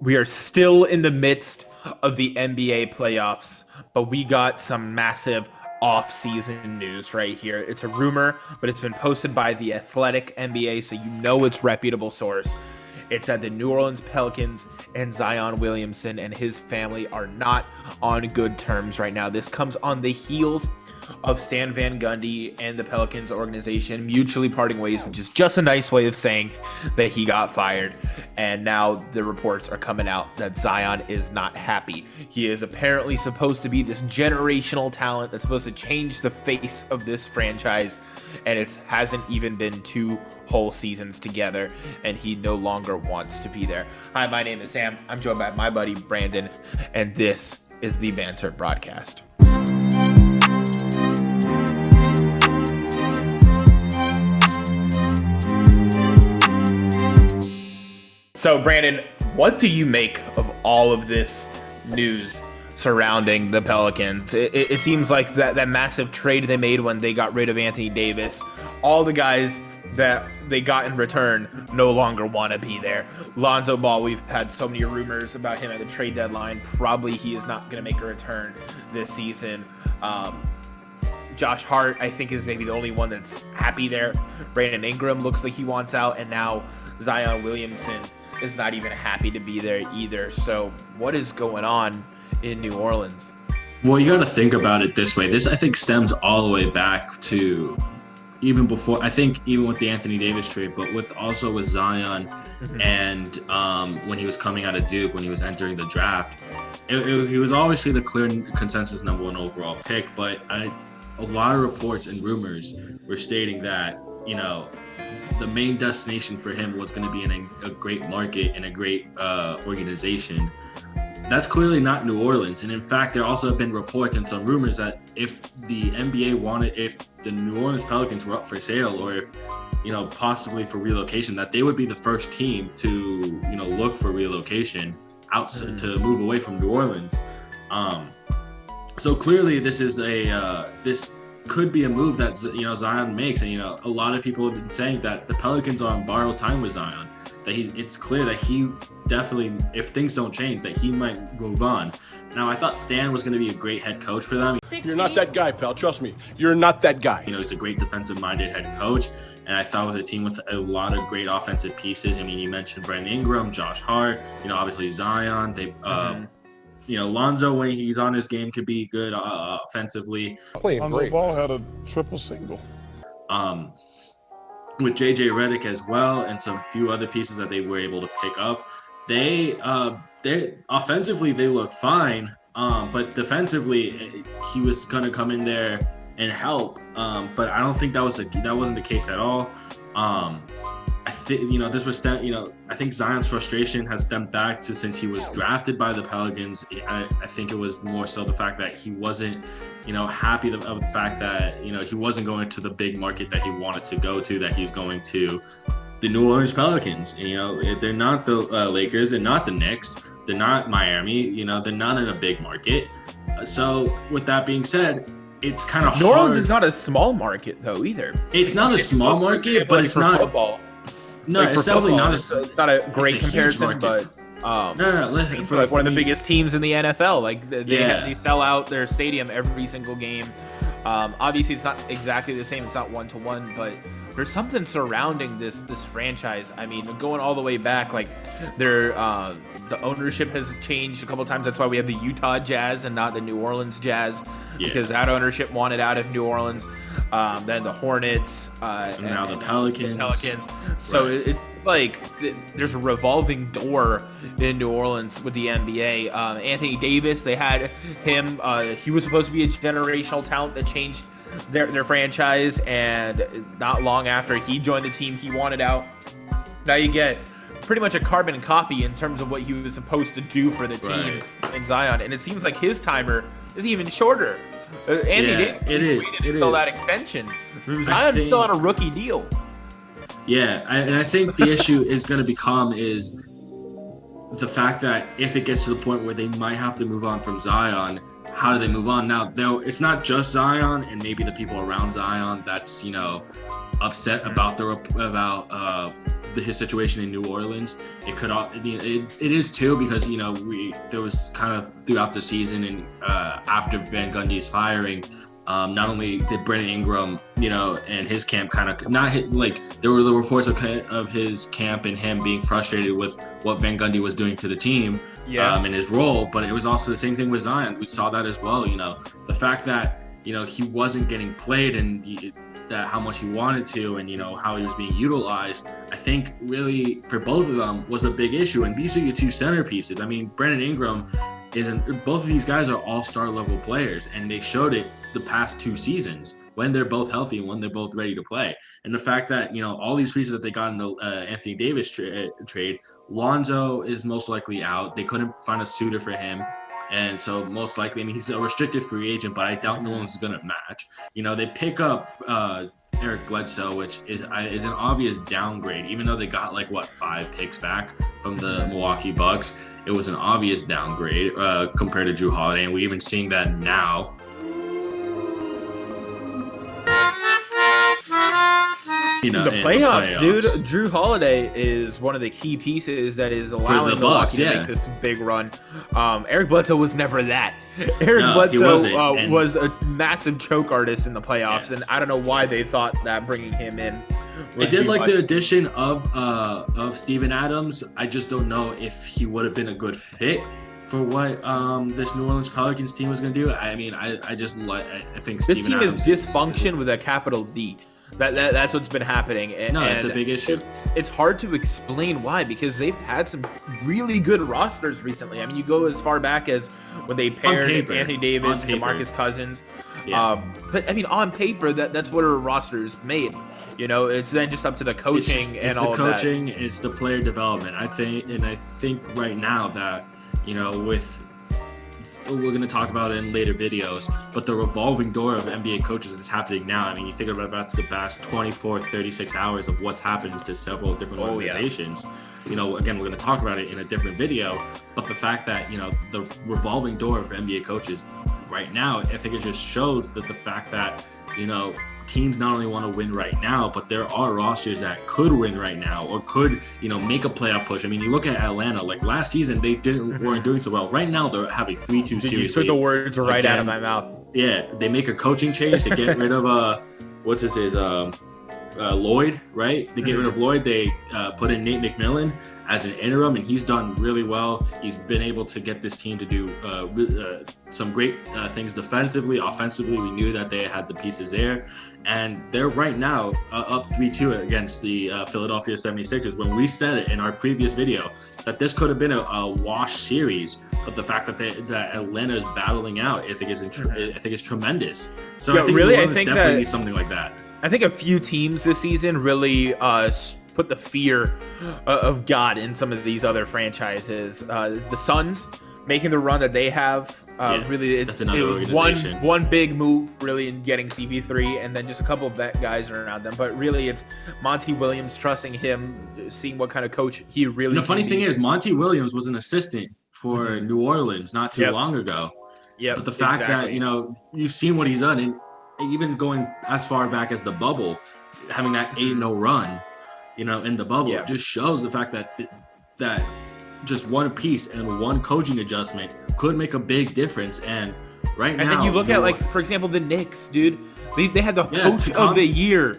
We are still in the midst of the NBA playoffs, but we got some massive off-season news right here. It's a rumor, but it's been posted by the Athletic NBA, so you know it's reputable source. It's that the New Orleans Pelicans and Zion Williamson and his family are not on good terms right now. This comes on the heels of Stan Van Gundy and the Pelicans organization mutually parting ways, which is just a nice way of saying that he got fired. And now the reports are coming out that Zion is not happy. He is apparently supposed to be this generational talent that's supposed to change the face of this franchise, and it hasn't even been two whole seasons together, and he no longer wants to be there. Hi, my name is Sam. I'm joined by my buddy Brandon, and this is the Banter Broadcast. So, Brandon, what do you make of all of this news surrounding the Pelicans? It seems like that massive trade they made when they got rid of Anthony Davis, all the guys that they got in return no longer want to be there. Lonzo Ball, we've had so many rumors about him at the trade deadline. Probably he is not going to make a return this season. Josh Hart, I think, is maybe the only one that's happy there. Brandon Ingram looks like he wants out, and now Zion Williamson is not even happy to be there either. So what is going on in New Orleans? Well, you got to think about it this way. This, I think, stems all the way back to even before, I think even with the Anthony Davis trade, but with Zion and when he was coming out of Duke, when he was entering the draft, he was obviously the clear consensus number one overall pick, but a lot of reports and rumors were stating that, the main destination for him was going to be in a great market and a great organization. That's clearly not New Orleans. And in fact, there also have been reports and some rumors that if the NBA if the New Orleans Pelicans were up for sale, or if, possibly for relocation, that they would be the first team to, look for relocation to move away from New Orleans. So clearly this is this could be a move that, Zion makes. And, a lot of people have been saying that the Pelicans are on borrowed time with Zion, that it's clear that he definitely, if things don't change, that he might move on. Now, I thought Stan was going to be a great head coach for them. You're not that guy, pal. Trust me. You're not that guy. He's a great defensive-minded head coach. And I thought with a team with a lot of great offensive pieces, you mentioned Brandon Ingram, Josh Hart, obviously Zion. They, Lonzo, when he's on his game, could be good offensively. Lonzo Ball had a triple single. With JJ Redick as well, and some few other pieces that they were able to pick up, they offensively they look fine, but defensively he was gonna come in there and help. But I don't think that wasn't the case at all. I think this was I think Zion's frustration has stemmed back to since he was drafted by the Pelicans. I think it was more so the fact that he wasn't happy of the fact that he wasn't going to the big market that he wanted to go to, that he was going to the New Orleans Pelicans. They're not the Lakers, they're not the Knicks, they're not Miami, they're not in a big market. So with that being said, it's kind of hard. New Orleans is not a small market though either. It's not a small market, but it's not football. No, it's definitely not. It's not a great comparison, but it's like one of the biggest teams in the NFL. Like they sell out their stadium every single game. Obviously, it's not exactly the same. It's not 1-to-1, but there's something surrounding this franchise. Going all the way back, like the ownership has changed a couple of times. That's why we have the Utah Jazz and not the New Orleans Jazz, because that ownership wanted out of New Orleans. Then the Hornets, and now the Pelicans. So it's like there's a revolving door in New Orleans with the NBA. Anthony Davis, they had him. He was supposed to be a generational talent that changed their franchise, and not long after he joined the team, he wanted out. Now you get pretty much a carbon copy in terms of what he was supposed to do for the team in Zion, and it seems like his timer is even shorter. Davis is that extension. Zion's still on a rookie deal. Yeah, and I think the issue is going to become is the fact that if it gets to the point where they might have to move on from Zion, how do they move on? Now, though, it's not just Zion and maybe the people around Zion that's upset about his situation in New Orleans. It could it is too, because there was kind of throughout the season and after Van Gundy's firing, not only did Brandon Ingram, and his camp kind of there were the reports of his camp and him being frustrated with what Van Gundy was doing to the team, in his role, but it was also the same thing with Zion. We saw that as well. The fact that he wasn't getting played and that how much he wanted to, and how he was being utilized, I think really for both of them was a big issue. And these are your two centerpieces. I mean, Brandon Ingram both of these guys are all-star level players, and they showed it the past 2 seasons when they're both healthy and when they're both ready to play. And the fact that all these pieces that they got in the Anthony Davis trade, Lonzo is most likely out. They couldn't find a suitor for him. And so most likely, I mean, he's a restricted free agent, but I doubt no one's going to match. They pick up Eric Bledsoe, which is an obvious downgrade, even though they got 5 picks back from the Milwaukee Bucks. It was an obvious downgrade compared to Jrue Holiday, and we're even seeing that now. In the playoffs, dude, Jrue Holiday is one of the key pieces that is allowing the Bucks to make this big run. Eric Bledsoe was never that. Bledsoe was a massive choke artist in the playoffs, and I don't know why they thought that bringing him in. I did like the addition of Steven Adams. I just don't know if he would have been a good fit for what this New Orleans Pelicans team was going to do. I mean, I think this team is dysfunction with a capital D. That's what's been happening. It's a big issue. It's hard to explain why, because they've had some really good rosters recently. I mean, you go as far back as when they paired Anthony Davis and DeMarcus Cousins. Yeah. But I mean, on paper, that's what a roster's made. It's then just up to the coaching it's all the coaching, that. It's the player development. I think right now that with. We're going to talk about it in later videos, but the revolving door of NBA coaches is happening now. I mean, you think about the past 24, 36 hours of what's happened to several different organizations. Again, we're going to talk about it in a different video, but the fact that, the revolving door of NBA coaches right now, I think it just shows that the fact that, teams not only want to win right now, but there are rosters that could win right now or could, make a playoff push. I mean, you look at Atlanta, last season, they weren't doing so well. Right now, they're having 3-2 series. You took the words right out of my mouth. Yeah, they make a coaching change to get rid of, Lloyd, right? They get rid of Lloyd. They put in Nate McMillan as an interim, and he's done really well. He's been able to get this team to do some great things defensively. Offensively, we knew that they had the pieces there. And they're right now up 3-2 against the Philadelphia 76ers. When we said it in our previous video that this could have been a wash series, but the fact that that Atlanta is battling out, I think is tremendous. So I think definitely needs something like that. I think a few teams this season really put the fear of God in some of these other franchises. The Suns making the run that they have, really, it was one big move really in getting CP3, and then just a couple of vet guys around them. But really, it's Monty Williams, trusting him, seeing what kind of coach he really. The funny thing is, Monty Williams was an assistant for New Orleans not too long ago. Yeah, but the fact that you've seen what he's done, and even going as far back as the bubble, having that 8-0 run, in the bubble, just shows the fact that just one piece and one coaching adjustment could make a big difference. And right now, and then you look at for example, the Knicks, dude. They had the coach of the year,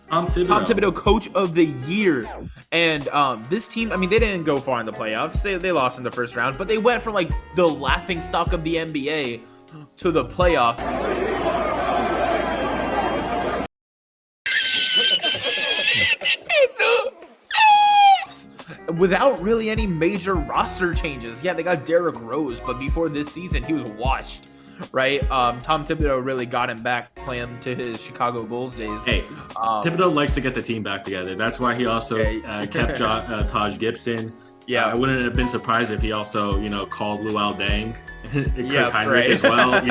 Tom Thibodeau, coach of the year. And this team, I mean, they didn't go far in the playoffs. They lost in the first round, but they went from the laughingstock of the NBA to the playoff. Without really any major roster changes. Yeah, they got Derrick Rose, but before this season, he was washed, right? Tom Thibodeau really got him back playing to his Chicago Bulls days. Hey, Thibodeau likes to get the team back together. That's why he also kept Taj Gibson. Yeah, I wouldn't have been surprised if he also, called Luol Deng and Kirk Heinrich as well.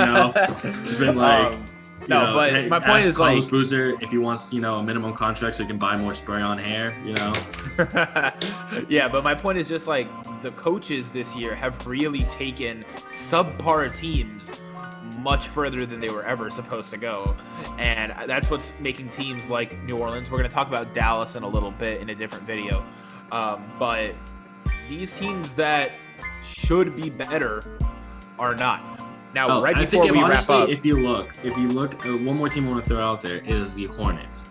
Just been but my point is Carlos Boozer, if he wants, a minimum contract so he can buy more spray on hair, Yeah, but my point is just the coaches this year have really taken subpar teams much further than they were ever supposed to go. And that's what's making teams like New Orleans. We're going to talk about Dallas in a little bit in a different video. But these teams that should be better are not. Now, right before we wrap up, if you look, one more team I want to throw out there is the Hornets.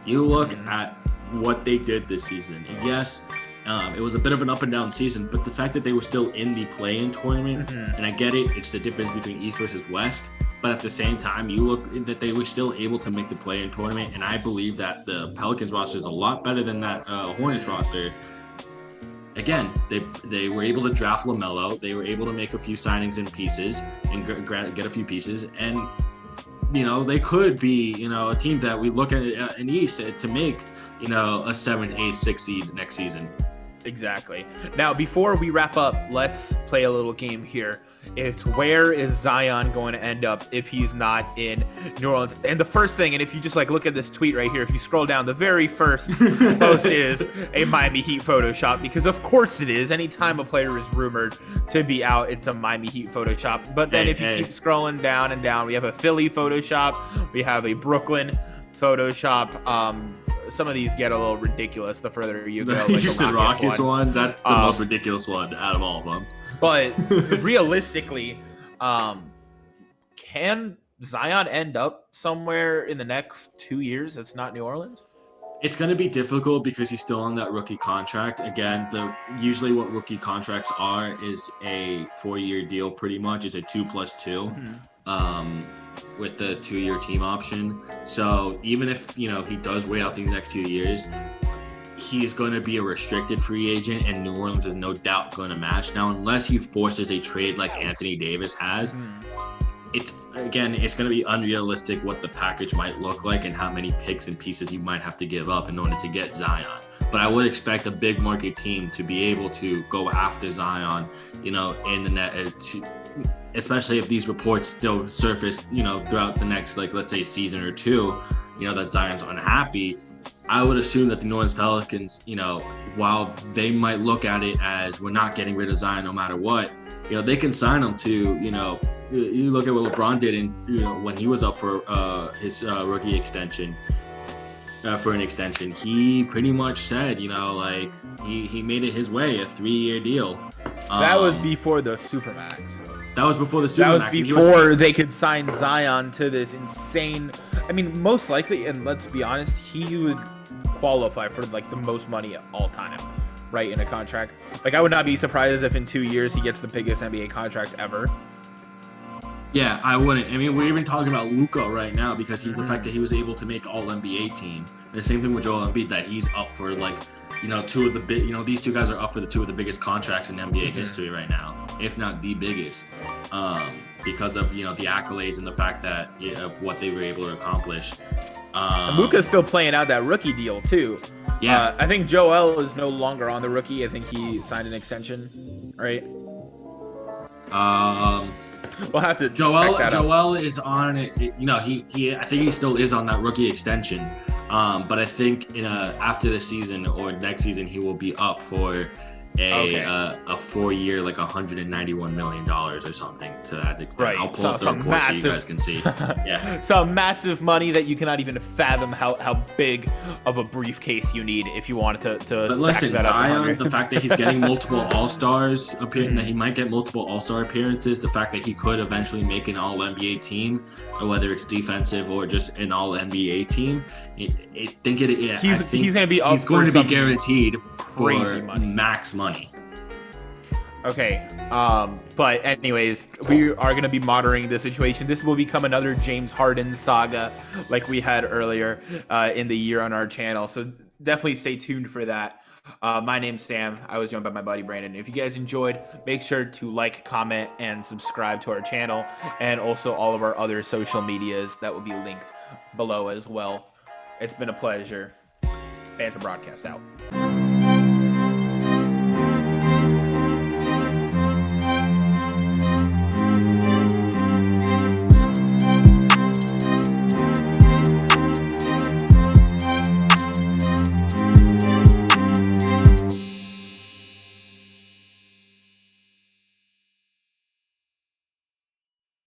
You look at what they did this season. And yes, it was a bit of an up and down season, but the fact that they were still in the play-in tournament, and I get it, it's the difference between East versus West, but at the same time, you look that they were still able to make the play-in tournament, and I believe that the Pelicans roster is a lot better than that Hornets roster. Again, they were able to draft LaMelo. They were able to make a few signings and pieces and get a few pieces. And, they could be, a team that we look at in the East to make, a 7, 8, 6 seed next season. Exactly. Now, before we wrap up, let's play a little game here. It's where is Zion going to end up if he's not in New Orleans? And the first thing, and if you just look at this tweet right here, if you scroll down, the very first post is a Miami Heat Photoshop, because of course it is. Anytime a player is rumored to be out, it's a Miami Heat Photoshop. But then if you keep scrolling down and down, we have a Philly Photoshop, we have a Brooklyn Photoshop. Some of these get a little ridiculous the further you go. You just said Rockets one. That's the most ridiculous one out of all of them. But realistically, can Zion end up somewhere in the next 2 years that's not New Orleans? It's going to be difficult because he's still on that rookie contract. Again, usually what rookie contracts are is a 4-year deal pretty much. It's a 2+2 with the 2-year team option. So even if, he does wait out these next 2 years, he's going to be a restricted free agent, and New Orleans is no doubt going to match. Now, unless he forces a trade like Anthony Davis has, it's going to be unrealistic what the package might look like and how many picks and pieces you might have to give up in order to get Zion. But I would expect a big market team to be able to go after Zion, in the net, especially if these reports still surface, throughout the next, let's say season or two, that Zion's unhappy. I would assume that the New Orleans Pelicans, while they might look at it as we're not getting rid of Zion no matter what, they can sign him to, you look at what LeBron did when he was up for his rookie extension, for an extension. He pretty much said, he made it his way, a 3-year deal. That was before the Supermax. That was before the Supermax. That was before they could sign Zion to this insane. I mean, most likely, and let's be honest, he would qualify for the most money of all time, right, in a contract. I would not be surprised if in 2 years he gets the biggest NBA contract ever. Yeah, I wouldn't. I mean, we're even talking about Luka right now because the fact that he was able to make All NBA team. The same thing with Joel Embiid, that he's up for two of the big. These two guys are up for the 2 of the biggest contracts in NBA history right now, if not the biggest, because of the accolades and the fact that of what they were able to accomplish. And Luka's still playing out that rookie deal too. Yeah, I think Joel is no longer on the rookie. I think he signed an extension, right? We'll have to check that out. Joel is on it. He I think he still is on that rookie extension. But I think after the season or next season he will be up for a 4-year, $191 million or something to that extent. Right. I'll pull up the report so you guys can see. Yeah. Some massive money that you cannot even fathom how big of a briefcase you need if you wanted to But listen, Zion, the fact that he's getting multiple All-Stars that he might get multiple All-Star appearances, the fact that he could eventually make an All-NBA team, whether it's defensive or just an All-NBA team, he's going to be up. He's going to be guaranteed for max money. Okay, but anyways, we are going to be monitoring the situation. This will become another James Harden saga like we had earlier in the year on our channel, so definitely stay tuned for that. My name's Sam. I was joined by my buddy Brandon. If you guys enjoyed, make sure to like, comment, and subscribe to our channel, and also all of our other social medias that will be linked below as well. It's been a pleasure. Banter Broadcast out.